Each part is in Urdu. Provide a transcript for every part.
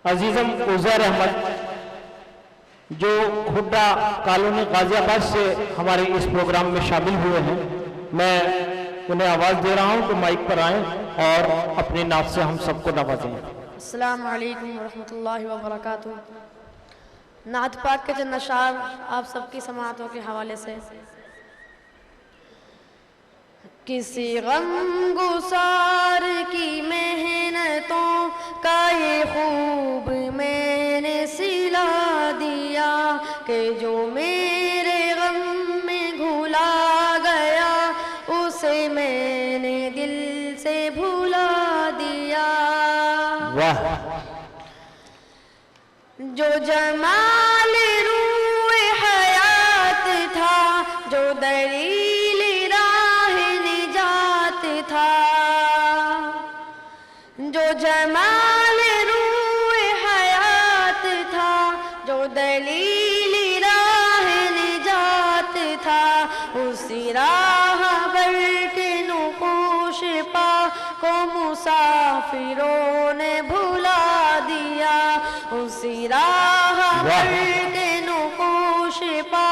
عزیزم عزیر احمد جو کھڈا کالونی غازی آباد سے ہمارے اس پروگرام میں شامل ہوئے ہیں، میں انہیں آواز دے رہا ہوں کہ مائک پر آئیں اور اپنی نعت سے ہم سب کو نوازیں۔ السلام علیکم ورحمۃ اللہ وبرکاتہ۔ نعت پاک کے چند اشعار آپ سب کی سماعتوں کے حوالے سے۔ کسی غم گسار کی محنتوں کا یہ خوب میں نے سلا دیا کہ جو میرے غم میں گھلا گیا اسے میں نے دل سے بھلا دیا۔ جو جمال روح حیات تھا، جو دلیل راہ نجات تھا، جو جمال روح حیات تھا، جو دلیل راہ نجات تھا، اسی راہ بر کے نقوش پا کو مسافروں نے بھلا دیا۔ اسی راہ بر کے نقوش پا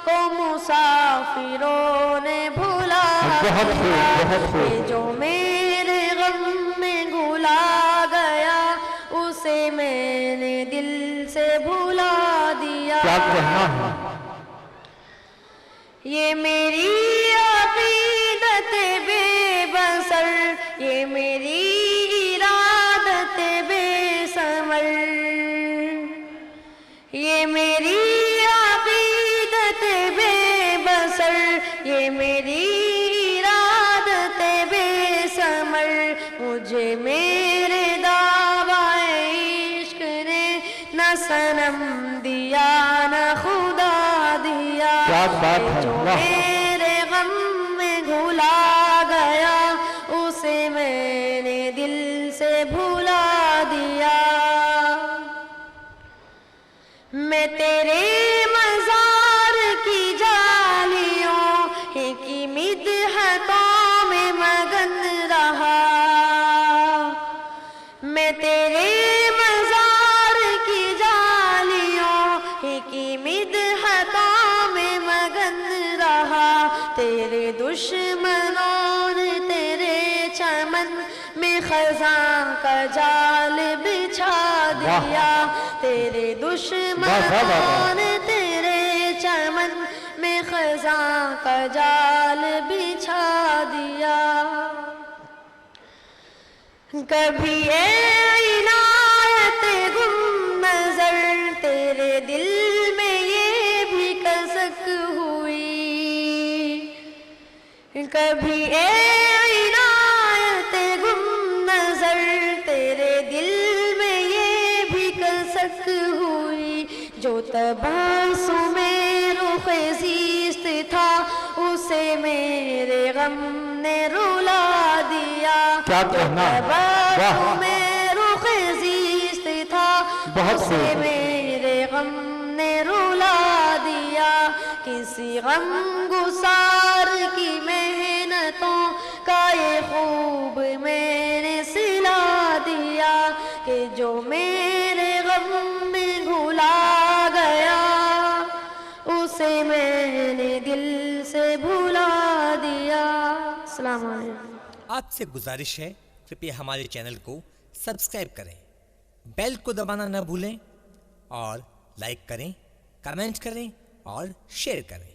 کو مسافروں نے بھلا دیا کہ جو میرے غم میں گھلا گیا اسے میں نے دل سے بھلا دیا۔ یہ میری عقیدت بے بسر، یہ میری ارادت بے ثمر، یہ میری عقیدت بے بسر، یہ میری ارادت بے ثمر، مجھے میرے دعویٰ عشق نے نہ صنم دیا نہ خدا دیا۔ جو میرے غم میں گھلا گیا اسے میں نے دل سے بھلا دیا۔ میں تیرے مزار کی جالیوں کی مدحتوں میں مگن رہا، میں تیرے مزار کی جالیوں کی مدحتوں میں مگن رہا۔ تیرے دشمنوں نے تیرے چمن میں خزاں کا جال بچھا دیا، تیرے دشمنوں نے تیرے چمن میں خزاں کا جال بچھا دیا۔ کبھی اے عنایت گم نظر تیرے دل میں یہ بھی کسک ہوئی، کبھی اے عنایت گم نظر تیرے دل میں یہ بھی کسک ہوئی۔ جو تبسم رخ زیست تھا اسے میرے غم نے رلا دیا۔ جو تبسم رخ زیست تھا اسے میرے غم نے رلا دیا۔ کسی غم گسار کی محنتوں کا یہ خوب میں نے سلا دیا کہ جو میرے غم میں گھلا گیا اسے میں نے دل سے بھلا دیا۔ السلام علیکم۔ آپ سے گزارش ہے کرپیا ہمارے چینل کو سبسکرائب کریں، بیل کو دبانا نہ بھولیں اور لائک کریں، کمنٹ کریں اور شیئر کریں۔